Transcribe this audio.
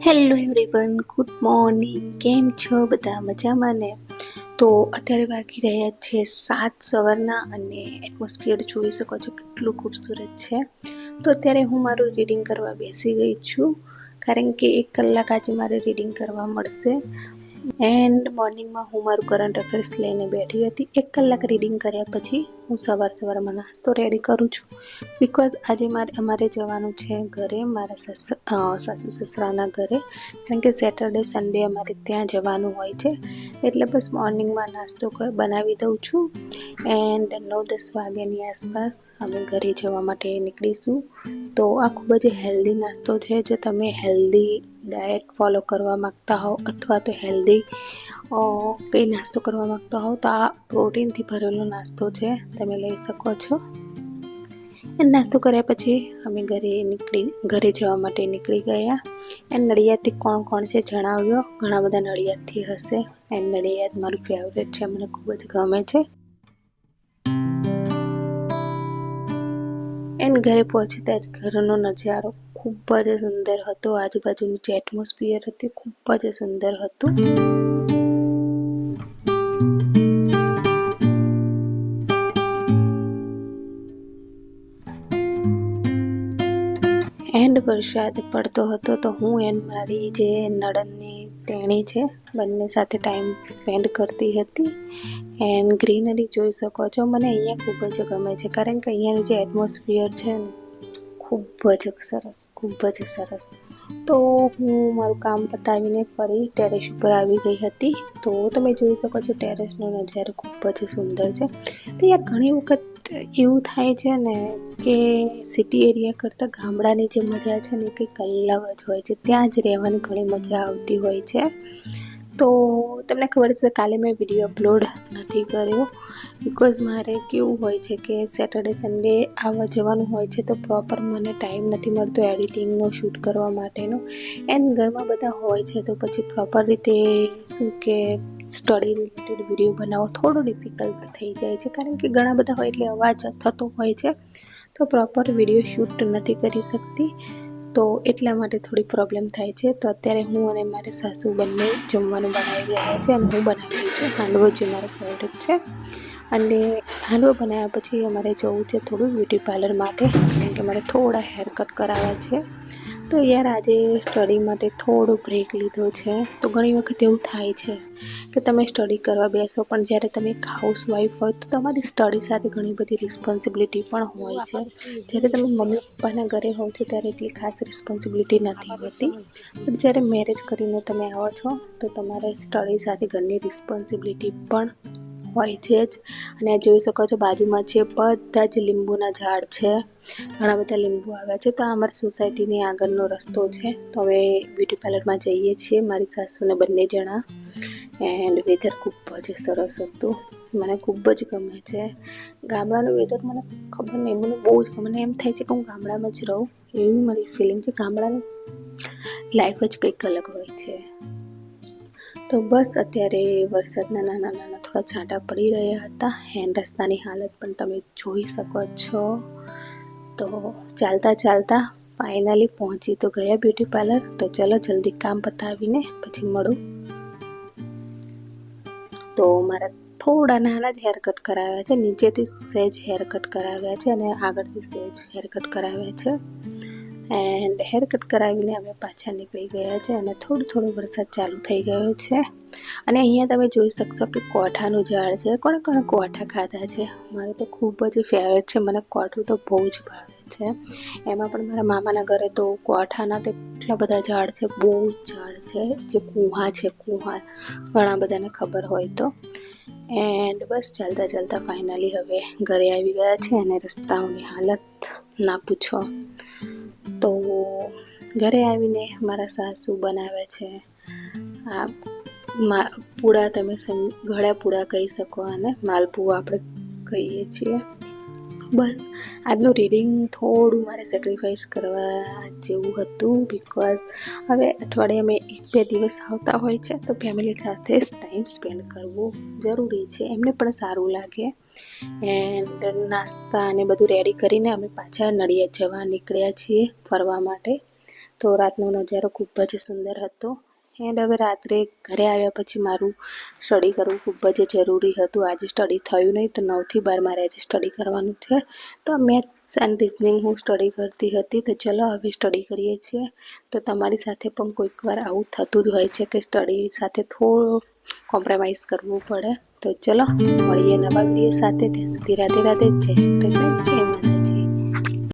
Hello everyone, good morning. કેમ છો બધા? મજામાં ને? તો અત્યારે વાગી રહ્યા છે 7 સવારના અને એટમોસ્ફિયર જોઈ શકો છો કેટલું ખૂબસૂરત છે. તો અત્યારે હું મારું રીડિંગ કરવા બેસી ગઈ છું, કારણ કે 1 કલાક આજે મારે રીડિંગ કરવા મળશે. એન્ડ મોર્નિંગમાં હું મારું કરંટ અફેર્સ લઈને બેઠી હતી. 1 કલાક રીડિંગ કર્યા પછી હું સવારમાં નાસ્તો રેડી કરું છું, બિકોઝ આજે અમારે જવાનું છે ઘરે, મારા સાસુ સસરાના ઘરે, કારણ કે સેટરડે સન્ડે અમારે ત્યાં જવાનું હોય છે. એટલે બસ મોર્નિંગમાં નાસ્તો બનાવી દઉં છું. એન્ડ 9-10 વાગ્યાની આસપાસ અમે ઘરે જવા માટે નીકળીશું. તો આ ખૂબ જ હેલ્ધી નાસ્તો છે. જો તમે હેલ્ધી ડાયટ ફોલો કરવા માગતા હો અથવા તો હેલ્ધી કંઈ નાસ્તો કરવા માગતા હો તો આ પ્રોટીનથી ભરેલો નાસ્તો છે, તમે લઈ શકો છો. નાસ્તો કર્યા પછી અમે ઘરે જવા માટે નીકળી ગયા. એન્ડ નડિયાદથી કોણ છે જણાવ્યો? ઘણા બધા નડિયાદથી હશે. એન્ડ નડિયાદ મારું ફેવરેટ છે, મને ખૂબ જ ગમે છે. એન્ડ ઘરે પહોંચતા જ ઘરનો નજારો ખૂબ જ સુંદર હતો. આજુબાજુનું જે એટમોસ્ફિયર હતું ખૂબ જ સુંદર હતું. એન્ડ વરસાદ પડતો હતો, તો હું એન્ડ મારી જે નણંદની તેણી છે બંને સાથે ટાઈમ સ્પેન્ડ કરતી હતી. એન્ડ ગ્રીનરી જોઈ શકો છો. મને અહીંયા ખૂબ જ ગમે છે, કારણ કે અહીંયાનું જે એટમોસ્ફિયર છે ને ખૂબ જ સરસ. તો હું મારું કામ પતાવીને ફરી ટેરેસ ઉપર આવી ગઈ હતી. તો તમે જોઈ શકો છો ટેરેસનો નજારો ખૂબ જ સુંદર છે. તો યાર ઘણી વખત એવું થાય છે ને કે સિટી એરિયા કરતાં ગામડાની જે મજા છે ને કંઈક અલગ જ હોય છે. ત્યાં જ રહેવાની ઘણી મજા આવતી હોય છે. તો તમને ખબર છે, કાલે મેં વિડીયો અપલોડ નથી કર્યો, બિકોઝ મારે કેવું હોય છે કે સેટરડે સન્ડે આવવા જવાનું હોય છે, તો પ્રોપર મને ટાઈમ નથી મળતો એડિટિંગનો, શૂટ કરવા માટેનો. એન્ડ ઘરમાં બધા હોય છે તો પછી પ્રોપર રીતે શું કે સ્ટડી રિલેટેડ વિડીયો બનાવવો થોડો ડિફિકલ્ટ થઈ જાય છે, કારણ કે ઘણા બધા હોય એટલે અવાજ થતો હોય છે, તો પ્રોપર વિડીયો શૂટ નથી કરી શકતી. તો એટલા માટે થોડી પ્રોબ્લેમ થાય છે. તો અત્યારે હું અને મારી સાસુ બંને જમવાનું બનાવી રહ્યા છે, અને હું બનાવી રહી છું હાંડવો, જે મારો ફેવરેટ છે. અને હાંડવો બનાવ્યા પછી અમારે જવું છે થોડું બ્યુટી પાર્લર માટે, કારણ કે મારે થોડા હેર કટ કરાવવા છે. તો યાર આજે સ્ટડી માટે થોડો બ્રેક લીધો છે. તો ઘણી વખત એવું થાય છે કે તમે સ્ટડી કરવા બેસો, પણ જ્યારે તમે એક હાઉસવાઈફ હોય તો તમારી સ્ટડી સાથે ઘણી બધી રિસ્પોન્સિબિલિટી પણ હોય છે. જ્યારે તમે મમ્મી પપ્પાના ઘરે હો છો ત્યારે એટલી ખાસ રિસ્પોન્સિબિલિટી નથી હોતી, પણ જ્યારે મેરેજ કરીને તમે આવો છો તો તમારે સ્ટડી સાથે ઘરની રિસ્પોન્સિબિલિટી પણ હોય છે જ. અને આ જોઈ શકો છો બાજુમાં છે બધા જ લીંબુના ઝાડ છે, ઘણા બધા લીંબુ આવ્યા છે. તો આ અમારી સોસાયટીની આગળનો રસ્તો છે. તો હવે બ્યુટી પાર્લરમાં જઈએ છીએ મારી સાસુને બંને જણા. એન્ડ વેધર ખૂબ જ સરસ હતું, મને ખૂબ જ ગમે છે. ગામડાનું વેધર મને ખબર નહીં, મને બહુ જ ગમે. મને એમ થાય છે કે હું ગામડામાં જ રહું, એવી મારી ફિલિંગ છે. ગામડાની લાઈફ જ કંઈક અલગ હોય છે. તો બસ અત્યારે વરસાદના નાના થોડા છાંટા પડી રહ્યા હતા. એન્ડ રસ્તાની હાલત પણ તમે જોઈ શકો છો. તો ચાલતા ફાઇનલી પહોંચી તો ગયા બ્યુટી પાર્લર. તો ચલો જલ્દી કામ પતાવીને પછી મળું. તો મારા થોડા નાના જ હેર કટ કરાવ્યા છે, નીચેથી સહેજ હેર કટ કરાવ્યા છે અને આગળથી સહેજ હેર કટ કરાવ્યા છે. એન્ડ હેર કટ કરાવીને અમે પાછા નીકળી ગયા છે, અને થોડો વરસાદ ચાલુ થઈ ગયો છે. અને અહીંયા તમે જોઈ શકશો કે કોઠાનું ઝાડ છે. કોણે કોઠા ખાધા છે? મારે તો ખૂબ જ ફેવરેટ છે, મને કોઠું તો બહુ જ ભાવે છે. એમાં પણ મારા મામાના ઘરે તો કોઠાના તો એટલા બધા ઝાડ છે, બહુ જ ઝાડ છે. જે કુહા છે, ઘણા બધાને ખબર હોય તો. એન્ડ બસ ચાલતા ફાઇનલી હવે ઘરે આવી ગયા છે, અને રસ્તાઓની હાલત ના પૂછો. તો ઘરે આવીને મારા સાસુ બનાવે છે આ પૂડા, તમે ગળ્યા પૂડા કહી શકો, અને માલપુઆ આપણે કહીએ છીએ. બસ આજનું રીડિંગ થોડું મારે સેક્રિફાઈસ કરવા જેવું હતું, બિકોઝ હવે અઠવાડિયામાં 1-2 દિવસ આવતા હોય છે, તો ફેમિલી સાથે ટાઈમ સ્પેન્ડ કરવો જરૂરી છે, એમને પણ સારું લાગે. એન્ડ નાસ્તા અને બધું રેડી કરીને અમે પાછા નડિયાદ જવા નીકળ્યા છીએ ફરવા માટે. તો તો રાતનો નજારો ખૂબ જ સુંદર હતો. એન્ડ હવે રાત્રે ઘરે આવ્યા પછી મારું સ્ટડી કરવું ખૂબ જ જરૂરી હતું. આજે સ્ટડી થયું નહીં, તો 9 થી 12 મારે આજે સ્ટડી કરવાનું છે. તો મેથ્સ એન્ડ રિઝનિંગ હું સ્ટડી કરતી હતી. તો ચલો હવે સ્ટડી કરીએ છીએ. તો તમારી સાથે પણ કોઈક વાર આવું થતું જ હોય છે કે સ્ટડી સાથે થોડું કોમ્પ્રોમાઇઝ કરવું પડે. તો ચલો મળીએ નવા વિડીયો સાથે. ત્યાં સુધી રાધે રાધે, જય શ્રી કૃષ્ણ, જય માતા.